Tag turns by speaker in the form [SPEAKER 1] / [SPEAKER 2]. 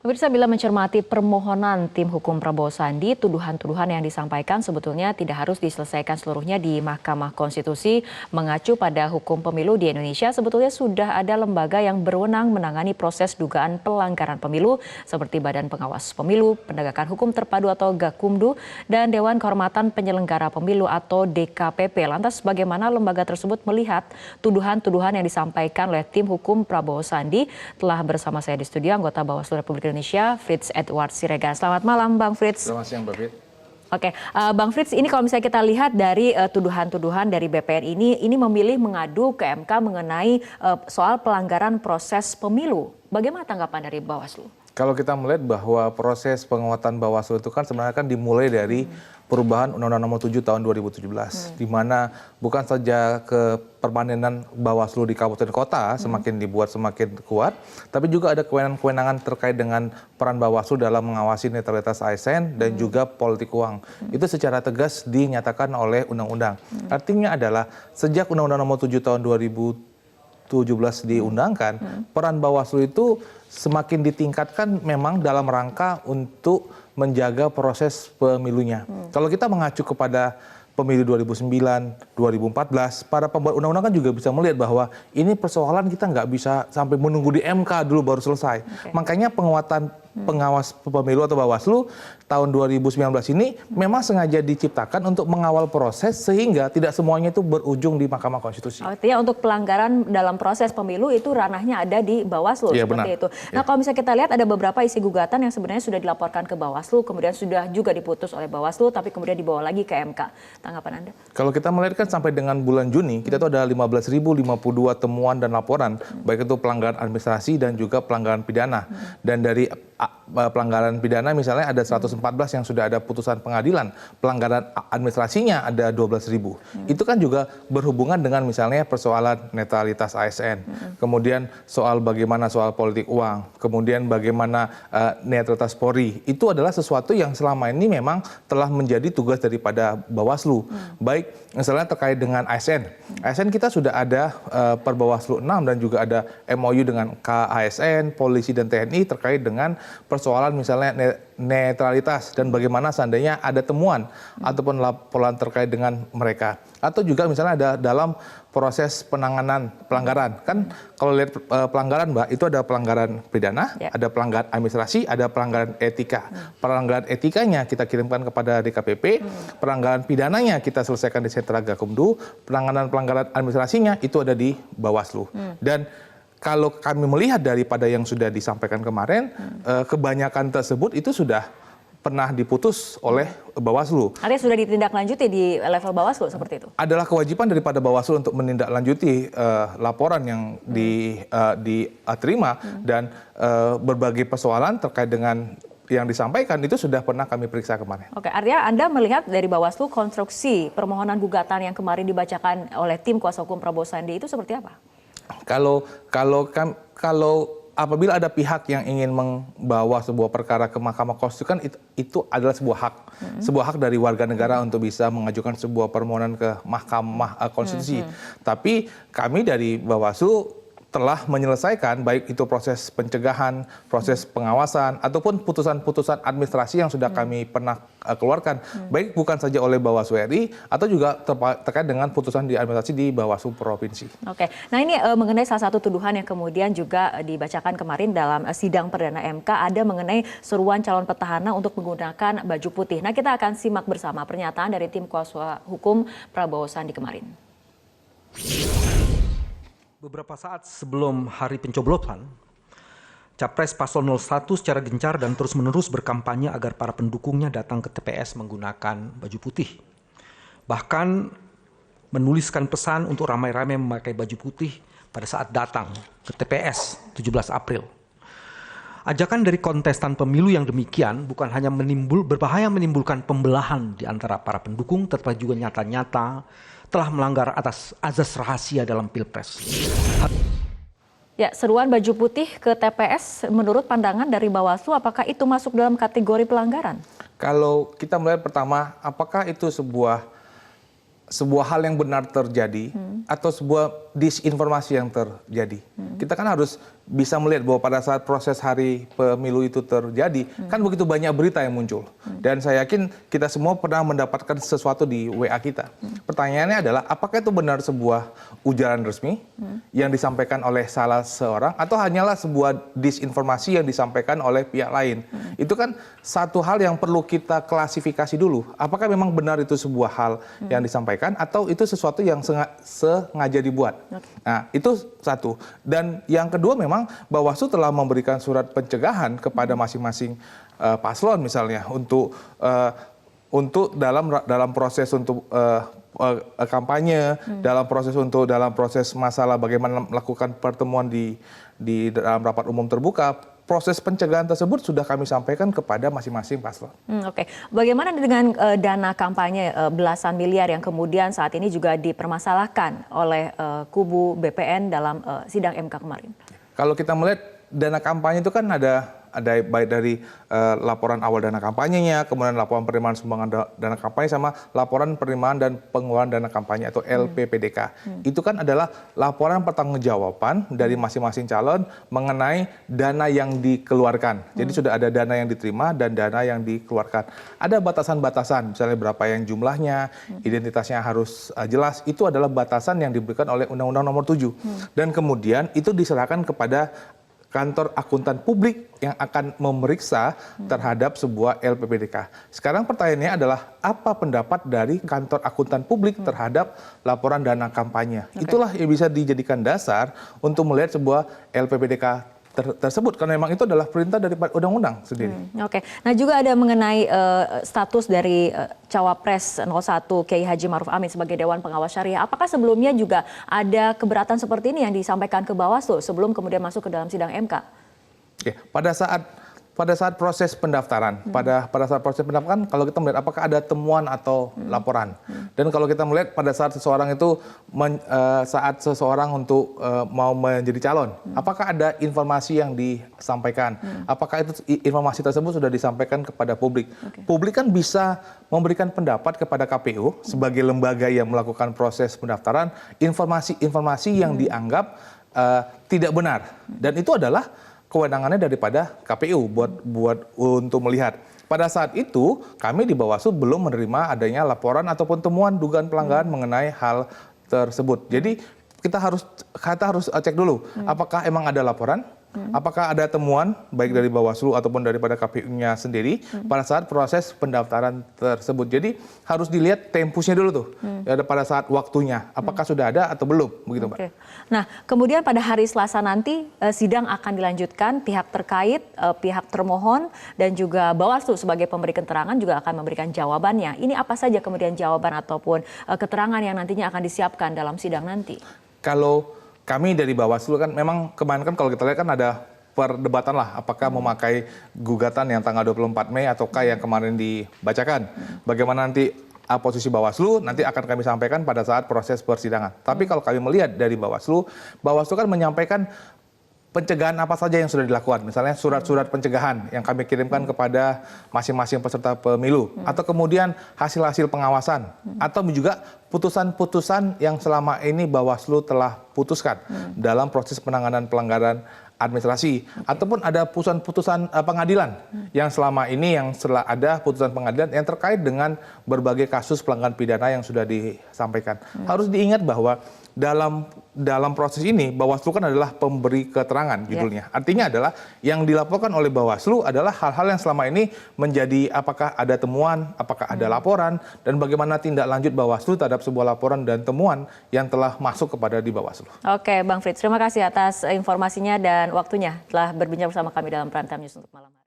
[SPEAKER 1] Pemirsa, bila mencermati permohonan tim hukum Prabowo Sandi, tuduhan-tuduhan yang disampaikan sebetulnya tidak harus diselesaikan seluruhnya di Mahkamah Konstitusi. Mengacu pada hukum pemilu di Indonesia, sebetulnya sudah ada lembaga yang berwenang menangani proses dugaan pelanggaran pemilu seperti Badan Pengawas Pemilu, Penegakan Hukum Terpadu atau Gakumdu, dan Dewan Kehormatan Penyelenggara Pemilu atau DKPP. Lantas bagaimana lembaga tersebut melihat tuduhan-tuduhan yang disampaikan oleh tim hukum Prabowo Sandi? Telah bersama saya di studio anggota Bawaslu Republik Indonesia, Frits Edward Siregar. Selamat malam, Bang Frits.
[SPEAKER 2] Selamat siang, Mbak Fit.
[SPEAKER 1] Oke, Bang Frits, ini kalau misalnya kita lihat dari tuduhan-tuduhan dari BPN ini memilih mengadu ke MK mengenai soal pelanggaran proses pemilu. Bagaimana tanggapan dari Bawaslu?
[SPEAKER 2] Kalau kita melihat bahwa proses penguatan Bawaslu itu kan sebenarnya kan dimulai dari perubahan Undang-Undang Nomor 7 tahun 2017, di mana bukan saja kepermanenan Bawaslu di kabupaten kota semakin dibuat semakin kuat, tapi juga ada kewenangan-kewenangan terkait dengan peran Bawaslu dalam mengawasi netralitas ASN dan juga politik uang. Itu secara tegas dinyatakan oleh undang-undang. Artinya adalah sejak Undang-Undang Nomor 7 tahun 2017 diundangkan, peran Bawaslu itu semakin ditingkatkan memang dalam rangka untuk menjaga proses pemilunya. Kalau kita mengacu kepada pemilu 2009, 2014, para pembuat undang-undang kan juga bisa melihat bahwa ini persoalan kita nggak bisa sampai menunggu di MK dulu baru selesai. Makanya penguatan pengawas pemilu atau Bawaslu tahun 2019 ini memang sengaja diciptakan untuk mengawal proses sehingga tidak semuanya itu berujung di Mahkamah Konstitusi.
[SPEAKER 1] Artinya untuk pelanggaran dalam proses pemilu itu ranahnya ada di Bawaslu,
[SPEAKER 2] ya,
[SPEAKER 1] seperti
[SPEAKER 2] benar.
[SPEAKER 1] itu. Nah, kalau misalnya kita lihat ada beberapa isi gugatan yang sebenarnya sudah dilaporkan ke Bawaslu, kemudian sudah juga diputus oleh Bawaslu, tapi kemudian dibawa lagi ke MK. Tanggapan Anda?
[SPEAKER 2] Kalau kita melihat kan sampai dengan bulan Juni, kita tuh ada 15.052 temuan dan laporan, baik itu pelanggaran administrasi dan juga pelanggaran pidana. Dan dari pelanggaran pidana misalnya ada 114 yang sudah ada putusan pengadilan, pelanggaran administrasinya ada 12.000. Itu kan juga berhubungan dengan misalnya persoalan netralitas ASN, kemudian soal bagaimana soal politik uang, kemudian bagaimana netralitas Polri. Itu adalah sesuatu yang selama ini memang telah menjadi tugas daripada Bawaslu. Baik misalnya terkait dengan ASN. ASN kita sudah ada per Bawaslu 6 dan juga ada MOU dengan KASN, polisi dan TNI terkait dengan persoalan misalnya netralitas dan bagaimana seandainya ada temuan ataupun laporan terkait dengan mereka. Atau juga misalnya ada dalam proses penanganan pelanggaran. Kan kalau lihat pelanggaran, Mbak, itu ada pelanggaran pidana, ada pelanggaran administrasi, ada pelanggaran etika. Pelanggaran etikanya kita kirimkan kepada DKPP, pelanggaran pidananya kita selesaikan di sentra Gakumdu, penanganan pelanggaran administrasinya itu ada di Bawaslu. Dan kalau kami melihat daripada yang sudah disampaikan kemarin, kebanyakan tersebut itu sudah pernah diputus oleh Bawaslu.
[SPEAKER 1] Artinya sudah ditindaklanjuti di level Bawaslu seperti itu? Adalah
[SPEAKER 2] kewajiban daripada Bawaslu untuk menindaklanjuti laporan yang diterima dan berbagai persoalan terkait dengan yang disampaikan itu sudah pernah kami periksa kemarin. Oke,
[SPEAKER 1] artinya Anda melihat dari Bawaslu konstruksi permohonan gugatan yang kemarin dibacakan oleh tim kuasa hukum Prabowo Sandi itu seperti apa?
[SPEAKER 2] Kalau apabila ada pihak yang ingin membawa sebuah perkara ke Mahkamah Konstitusi kan itu adalah sebuah hak dari warga negara untuk bisa mengajukan sebuah permohonan ke Mahkamah Konstitusi. Tapi kami dari Bawaslu telah menyelesaikan baik itu proses pencegahan, proses pengawasan, ataupun putusan-putusan administrasi yang sudah kami pernah keluarkan, baik bukan saja oleh Bawaslu RI, atau juga terkait dengan putusan di administrasi di Bawaslu Provinsi.
[SPEAKER 1] Oke, nah ini mengenai salah satu tuduhan yang kemudian juga dibacakan kemarin dalam sidang perdana MK, ada mengenai seruan calon petahana untuk menggunakan baju putih. Nah, kita akan simak bersama pernyataan dari tim kuasa hukum Prabowo Sandi kemarin.
[SPEAKER 3] Beberapa saat sebelum hari pencoblosan, Capres Paslon 01 secara gencar dan terus-menerus berkampanye agar para pendukungnya datang ke TPS menggunakan baju putih. Bahkan menuliskan pesan untuk ramai-ramai memakai baju putih pada saat datang ke TPS 17 April. Ajakan dari kontestan pemilu yang demikian bukan hanya berbahaya menimbulkan pembelahan di antara para pendukung, tetapi juga nyata-nyata telah melanggar atas azas rahasia dalam Pilpres.
[SPEAKER 1] Ya, seruan baju putih ke TPS menurut pandangan dari Bawaslu, apakah itu masuk dalam kategori pelanggaran?
[SPEAKER 2] Kalau kita melihat pertama, apakah itu sebuah hal yang benar terjadi atau sebuah disinformasi yang terjadi. Kita kan harus bisa melihat bahwa pada saat proses hari pemilu itu terjadi, kan begitu banyak berita yang muncul. Dan saya yakin kita semua pernah mendapatkan sesuatu di WA kita. Pertanyaannya adalah, apakah itu benar sebuah ujaran resmi yang disampaikan oleh salah seorang, atau hanyalah sebuah disinformasi yang disampaikan oleh pihak lain? Itu kan satu hal yang perlu kita klasifikasi dulu. Apakah memang benar itu sebuah hal yang disampaikan, atau itu sesuatu yang sengaja dibuat? Nah, itu satu. Dan yang kedua, memang Bawaslu telah memberikan surat pencegahan kepada masing-masing paslon misalnya untuk dalam proses untuk kampanye, dalam proses masalah bagaimana melakukan pertemuan di dalam rapat umum terbuka. Proses pencegahan tersebut sudah kami sampaikan kepada masing-masing paslon.
[SPEAKER 1] Oke. Bagaimana dengan dana kampanye belasan miliar yang kemudian saat ini juga dipermasalahkan oleh kubu BPN dalam sidang MK kemarin?
[SPEAKER 2] Kalau kita melihat dana kampanye itu kan ada baik dari laporan awal dana kampanyenya, kemudian laporan penerimaan sumbangan dana kampanye, sama laporan penerimaan dan pengeluaran dana kampanye atau LPPDK. Itu kan adalah laporan pertanggungjawaban dari masing-masing calon mengenai dana yang dikeluarkan. Jadi sudah ada dana yang diterima dan dana yang dikeluarkan. Ada batasan-batasan, misalnya berapa yang jumlahnya, identitasnya harus jelas. Itu adalah batasan yang diberikan oleh Undang-Undang Nomor 7. Dan kemudian itu diserahkan kepada kantor akuntan publik yang akan memeriksa terhadap sebuah LPPDK. Sekarang pertanyaannya adalah, apa pendapat dari kantor akuntan publik terhadap laporan dana kampanye? Itulah yang bisa dijadikan dasar untuk melihat sebuah LPPDK tersebut, karena memang itu adalah perintah dari undang-undang sendiri.
[SPEAKER 1] Oke. Nah, juga ada mengenai status dari Cawapres 01 Kiai Haji Maruf Amin sebagai Dewan Pengawas Syariah. Apakah sebelumnya juga ada keberatan seperti ini yang disampaikan ke Bawaslu sebelum kemudian masuk ke dalam sidang MK?
[SPEAKER 2] Oke. Pada saat proses pendaftaran, pada saat proses pendaftaran, kalau kita melihat apakah ada temuan atau laporan, dan kalau kita melihat pada saat seseorang itu untuk mau menjadi calon, apakah ada informasi yang disampaikan, apakah itu informasi tersebut sudah disampaikan kepada publik. Publik kan bisa memberikan pendapat kepada KPU sebagai lembaga yang melakukan proses pendaftaran, informasi-informasi yang dianggap tidak benar, dan itu adalah kewenangannya daripada KPU buat untuk melihat. Pada saat itu kami di Bawaslu belum menerima adanya laporan ataupun temuan dugaan pelanggaran mengenai hal tersebut. Jadi kita harus cek dulu, apakah emang ada laporan, apakah ada temuan baik dari Bawaslu ataupun daripada KPU-nya sendiri pada saat proses pendaftaran tersebut. Jadi harus dilihat tempusnya dulu tuh, pada saat waktunya, apakah sudah ada atau belum, begitu Mbak.
[SPEAKER 1] Oke. Nah, kemudian pada hari Selasa nanti sidang akan dilanjutkan, pihak terkait, pihak termohon dan juga Bawaslu sebagai pemberi keterangan juga akan memberikan jawabannya. Ini apa saja kemudian jawaban ataupun keterangan yang nantinya akan disiapkan dalam sidang nanti? Kalau
[SPEAKER 2] kami dari Bawaslu kan memang kemarin kan kalau kita lihat kan ada perdebatan lah, apakah memakai gugatan yang tanggal 24 Mei ataukah yang kemarin dibacakan. Bagaimana nanti posisi Bawaslu nanti akan kami sampaikan pada saat proses persidangan. Tapi kalau kami melihat dari Bawaslu kan menyampaikan pencegahan apa saja yang sudah dilakukan. Misalnya surat-surat pencegahan yang kami kirimkan kepada masing-masing peserta pemilu. Atau kemudian hasil-hasil pengawasan. Atau juga putusan-putusan yang selama ini Bawaslu telah putuskan dalam proses penanganan pelanggaran administrasi. Ataupun ada putusan-putusan pengadilan yang selama ini setelah ada putusan pengadilan yang terkait dengan berbagai kasus pelanggaran pidana yang sudah disampaikan. Harus diingat bahwa dalam proses ini Bawaslu kan adalah pemberi keterangan judulnya. Artinya adalah yang dilaporkan oleh Bawaslu adalah hal-hal yang selama ini menjadi apakah ada temuan, apakah ada laporan, dan bagaimana tindak lanjut Bawaslu terhadap sebuah laporan dan temuan yang telah masuk kepada di Bawaslu. Oke, Bang Frits, terima kasih atas informasinya dan waktunya telah berbincang bersama kami dalam Prime Time News untuk malam hari.